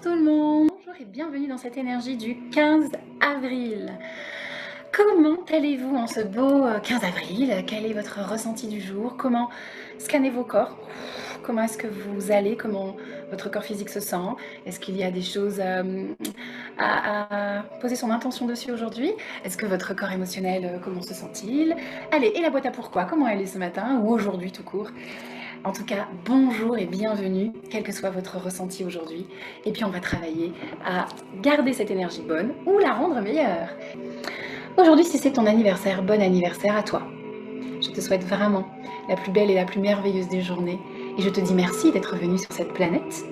tout le monde. Bonjour et bienvenue dans cette énergie du 15 avril. Comment allez-vous en ce beau 15 avril? Quel est votre ressenti du jour? Comment scannez vos corps? Comment est-ce que vous allez? Comment votre corps physique se sent? Est-ce qu'il y a des choses à poser son intention dessus aujourd'hui? Est-ce que votre corps émotionnel, comment se sent-il? Allez, et la boîte à pourquoi? Comment elle est ce matin ou aujourd'hui tout court? En tout cas, bonjour et bienvenue, quel que soit votre ressenti aujourd'hui. Et puis on va travailler à garder cette énergie bonne ou la rendre meilleure. Aujourd'hui, si c'est ton anniversaire, bon anniversaire à toi. Je te souhaite vraiment la plus belle et la plus merveilleuse des journées. Et je te dis merci d'être venu sur cette planète,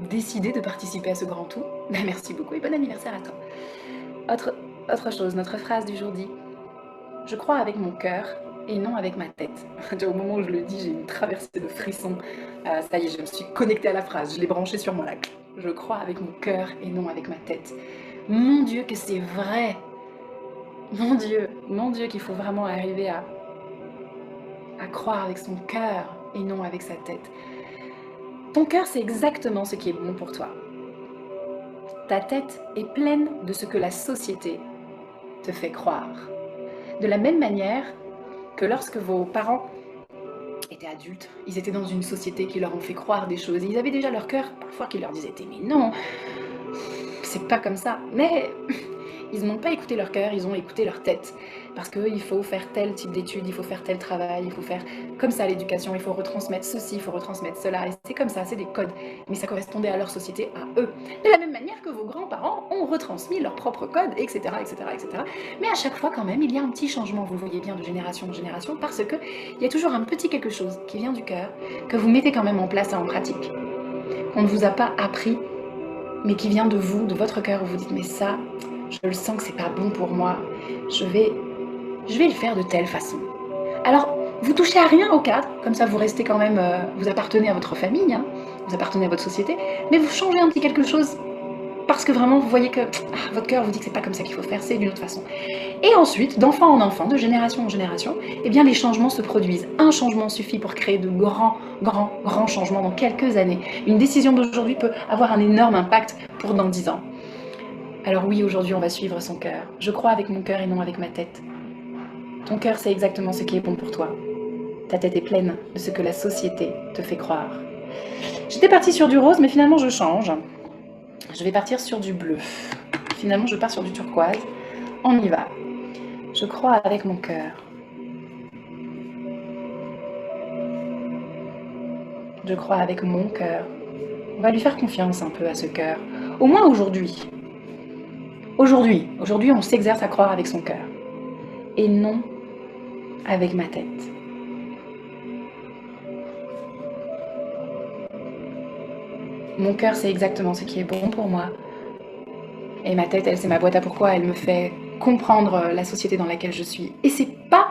décider de participer à ce grand tout. Ben, merci beaucoup et bon anniversaire à toi. Autre chose, notre phrase du jour dit « Je crois avec mon cœur et non avec ma tête ». Au moment où je le dis, j'ai une traversée de frissons. Ça y est, je me suis connectée à la phrase, je l'ai branchée sur moi là. Je crois avec mon cœur et non avec ma tête. Mon Dieu que c'est vrai. Mon Dieu qu'il faut vraiment arriver à croire avec son cœur et non avec sa tête. Ton cœur, c'est exactement ce qui est bon pour toi. Ta tête est pleine de ce que la société te fait croire. De la même manière que lorsque vos parents étaient adultes, ils étaient dans une société qui leur ont fait croire des choses. Ils avaient déjà leur cœur, parfois, qui leur disait « mais non, c'est pas comme ça ». Mais ils n'ont pas écouté leur cœur, ils ont écouté leur tête. Parce qu'il faut faire tel type d'études, il faut faire tel travail, il faut faire comme ça l'éducation, il faut retransmettre ceci, il faut retransmettre cela. Et c'est comme ça, c'est des codes. Mais ça correspondait à leur société, à eux. De la même manière que vos grands-parents ont retransmis leurs propres codes, etc., etc., etc. Mais à chaque fois, quand même, il y a un petit changement, vous le voyez bien, de génération en génération, parce qu'il y a toujours un petit quelque chose qui vient du cœur, que vous mettez quand même en place et en pratique, qu'on ne vous a pas appris, mais qui vient de vous, de votre cœur, où vous dites « mais ça, je le sens que c'est pas bon pour moi, je vais le faire de telle façon ». Alors, vous touchez à rien au cadre, comme ça vous restez quand même, vous appartenez à votre famille, hein, vous appartenez à votre société, mais vous changez un petit quelque chose, parce que vraiment vous voyez que votre cœur vous dit que c'est pas comme ça qu'il faut faire, c'est d'une autre façon. Et ensuite, d'enfant en enfant, de génération en génération, eh bien les changements se produisent. Un changement suffit pour créer de grands changements dans quelques années. Une décision d'aujourd'hui peut avoir un énorme impact pour dans 10 ans. Alors oui, aujourd'hui, on va suivre son cœur. Je crois avec mon cœur et non avec ma tête. Ton cœur, c'est exactement ce qui est bon pour toi. Ta tête est pleine de ce que la société te fait croire. J'étais partie sur du rose, mais finalement, je change. Je vais partir sur du bleu. Finalement, je pars sur du turquoise. On y va. Je crois avec mon cœur. Je crois avec mon cœur. On va lui faire confiance un peu à ce cœur. Au moins aujourd'hui. Aujourd'hui, on s'exerce à croire avec son cœur. Et non avec ma tête. Mon cœur, c'est exactement ce qui est bon pour moi. Et ma tête, elle, c'est ma boîte à pourquoi. Elle me fait comprendre la société dans laquelle je suis. Et c'est pas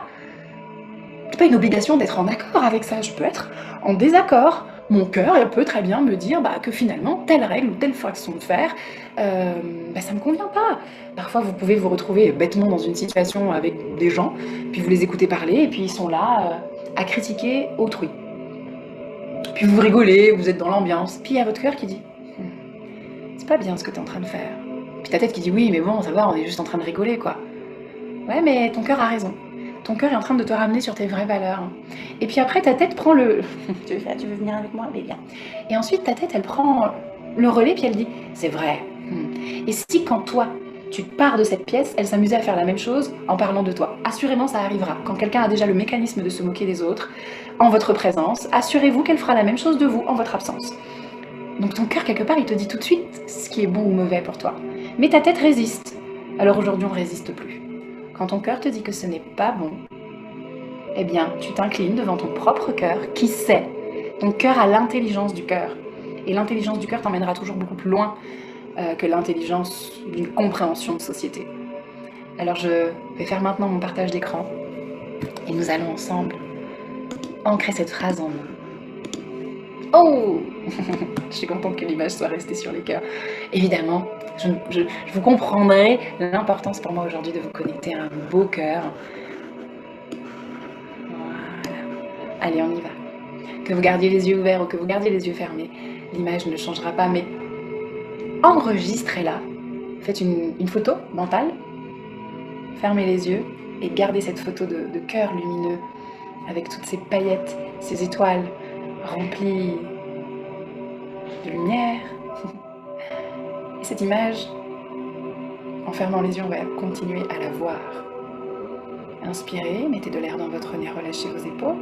une obligation d'être en accord avec ça. Je peux être en désaccord. Mon cœur, elle peut très bien me dire que finalement, telle règle ou telle façon de faire, ça me convient pas. Parfois, vous pouvez vous retrouver bêtement dans une situation avec des gens, puis vous les écoutez parler, et puis ils sont là à critiquer autrui. Puis vous rigolez, vous êtes dans l'ambiance, puis il y a votre cœur qui dit « c'est pas bien ce que t'es en train de faire ». Puis ta tête qui dit « oui, mais bon, ça va, on est juste en train de rigoler, quoi ». Ouais, mais ton cœur a raison. Ton cœur est en train de te ramener sur tes vraies valeurs. Et puis après, ta tête prend le... tu veux venir avec moi? Mais bien. Et ensuite, ta tête, elle prend le relais, puis elle dit « c'est vrai ». Et si quand toi, tu pars de cette pièce, elle s'amusait à faire la même chose en parlant de toi. Assurément, ça arrivera. Quand quelqu'un a déjà le mécanisme de se moquer des autres, en votre présence, assurez-vous qu'elle fera la même chose de vous en votre absence. Donc ton cœur, quelque part, il te dit tout de suite ce qui est bon ou mauvais pour toi. Mais ta tête résiste. Alors aujourd'hui, on ne résiste plus. Quand ton cœur te dit que ce n'est pas bon, eh bien, tu t'inclines devant ton propre cœur qui sait. Ton cœur a l'intelligence du cœur. Et l'intelligence du cœur t'emmènera toujours beaucoup plus loin que l'intelligence d'une compréhension de société. Alors je vais faire maintenant mon partage d'écran et nous allons ensemble ancrer cette phrase en nous. Oh je suis contente que l'image soit restée sur les cœurs. Évidemment, je vous comprendrai l'importance pour moi aujourd'hui de vous connecter à un beau cœur. Voilà. Allez, on y va. Que vous gardiez les yeux ouverts ou que vous gardiez les yeux fermés, l'image ne changera pas, mais enregistrez-la. Faites une photo mentale, fermez les yeux et gardez cette photo de cœur lumineux avec toutes ces paillettes, ces étoiles remplies de lumière. Et cette image, en fermant les yeux, on va continuer à la voir. Inspirez, mettez de l'air dans votre nez, relâchez vos épaules.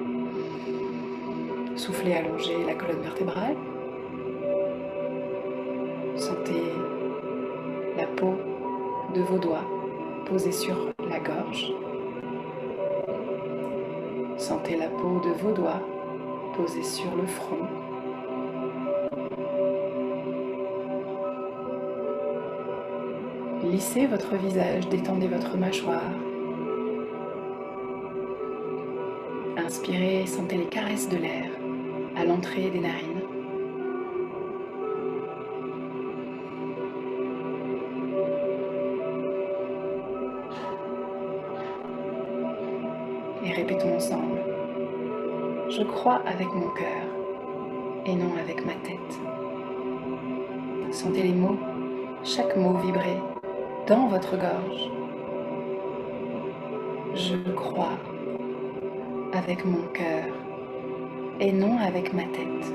Soufflez, allongez la colonne vertébrale. Sentez la peau de vos doigts posée sur la gorge. Sentez la peau de vos doigts posée sur le front. Lissez votre visage, détendez votre mâchoire. Inspirez, sentez les caresses de l'air à l'entrée des narines. Et répétons ensemble. Je crois avec mon cœur et non avec ma tête. Sentez les mots, chaque mot vibrer dans votre gorge. Je crois avec mon cœur et non avec ma tête.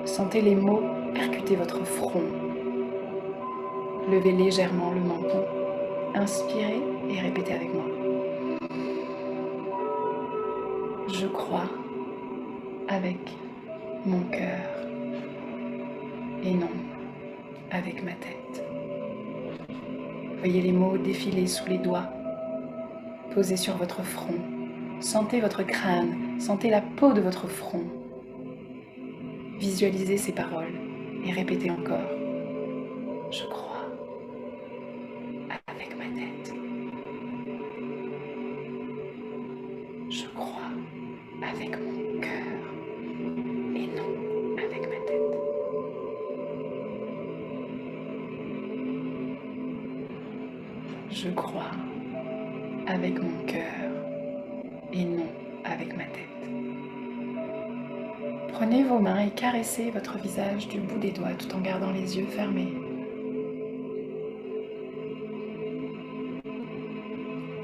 Sentez les mots percuter votre front. Levez légèrement le menton. Inspirez et répétez avec moi. Je crois avec mon cœur et non avec ma tête. Voyez les mots défiler sous les doigts, posés sur votre front. Sentez votre crâne, sentez la peau de votre front. Visualisez ces paroles et répétez encore. Je crois avec ma tête. Je crois avec mon cœur et non avec ma tête. Je crois avec mon cœur et non avec ma tête. Prenez vos mains et caressez votre visage du bout des doigts tout en gardant les yeux fermés.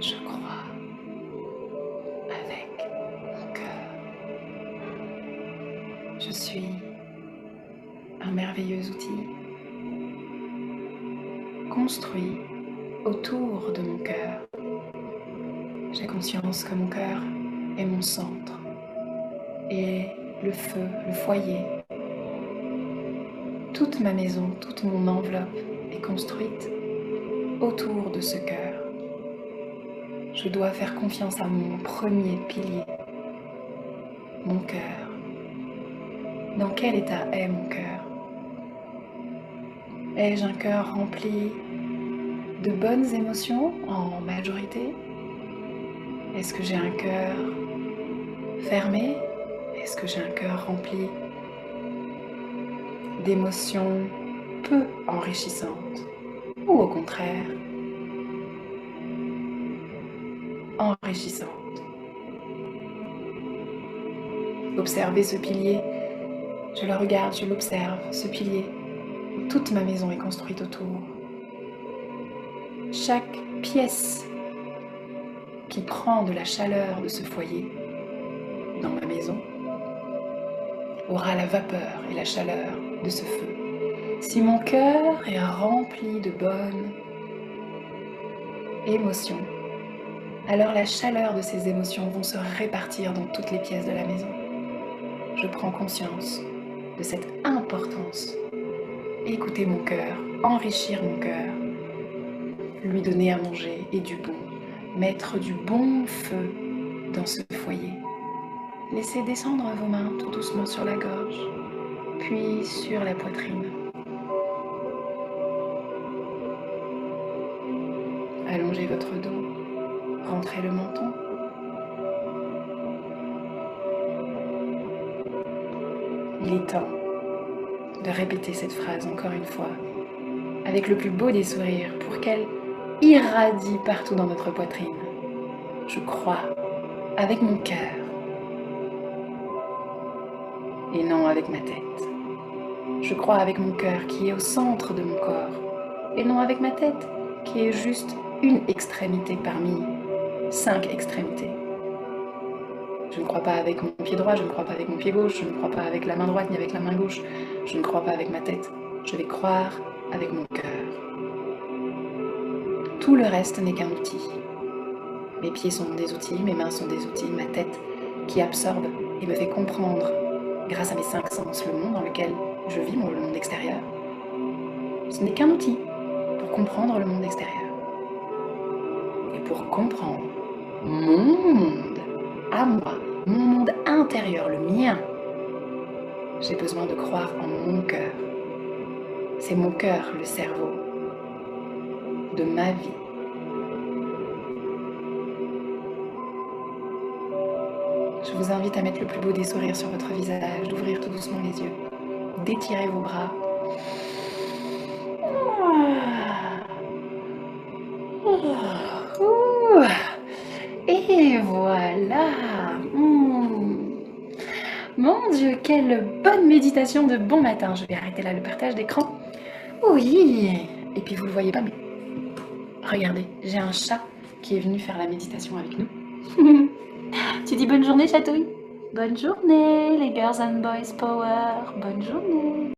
Je crois avec mon cœur. Je suis un merveilleux outil construit autour de mon cœur. J'ai conscience que mon cœur est mon centre et le feu, le foyer. Toute ma maison, toute mon enveloppe est construite autour de ce cœur. Je dois faire confiance à mon premier pilier, mon cœur. Dans quel état est mon cœur? Ai-je un cœur rempli de bonnes émotions en majorité? Est-ce que j'ai un cœur fermé? Est-ce que j'ai un cœur rempli d'émotions peu enrichissantes? Ou au contraire, enrichissantes? Observez ce pilier, je le regarde, je l'observe, ce pilier. Toute ma maison est construite autour. Chaque pièce qui prend de la chaleur de ce foyer dans ma maison aura la vapeur et la chaleur de ce feu. Si mon cœur est rempli de bonnes émotions, alors la chaleur de ces émotions vont se répartir dans toutes les pièces de la maison. Je prends conscience de cette importance. Écouter mon cœur, enrichir mon cœur, lui donner à manger et du bon, mettre du bon feu dans ce foyer. Laissez descendre vos mains tout doucement sur la gorge, puis sur la poitrine. Allongez votre dos, rentrez le menton. Il est temps de répéter cette phrase encore une fois, avec le plus beau des sourires, pour qu'elle irradie partout dans notre poitrine. Je crois avec mon cœur et non avec ma tête. Je crois avec mon cœur qui est au centre de mon corps, et non avec ma tête qui est juste une extrémité parmi 5 extrémités. Je ne crois pas avec mon pied droit, je ne crois pas avec mon pied gauche, je ne crois pas avec la main droite ni avec la main gauche, je ne crois pas avec ma tête, je vais croire avec mon cœur. Tout le reste n'est qu'un outil. Mes pieds sont des outils, mes mains sont des outils, ma tête qui absorbe et me fait comprendre, grâce à mes 5 sens, le monde dans lequel je vis, le monde extérieur. Ce n'est qu'un outil pour comprendre le monde extérieur. Et pour comprendre mon monde à moi, mon monde intérieur, le mien, j'ai besoin de croire en mon cœur. C'est mon cœur, le cerveau de ma vie. Je vous invite à mettre le plus beau des sourires sur votre visage, d'ouvrir tout doucement les yeux, d'étirer vos bras. Et voilà. Mon Dieu, quelle bonne méditation de bon matin. Je vais arrêter là le partage d'écran. Oui. Et puis vous le voyez pas, mais regardez, j'ai un chat qui est venu faire la méditation avec nous. Tu dis bonne journée, chatouille? Bonne journée, les girls and boys power. Bonne journée.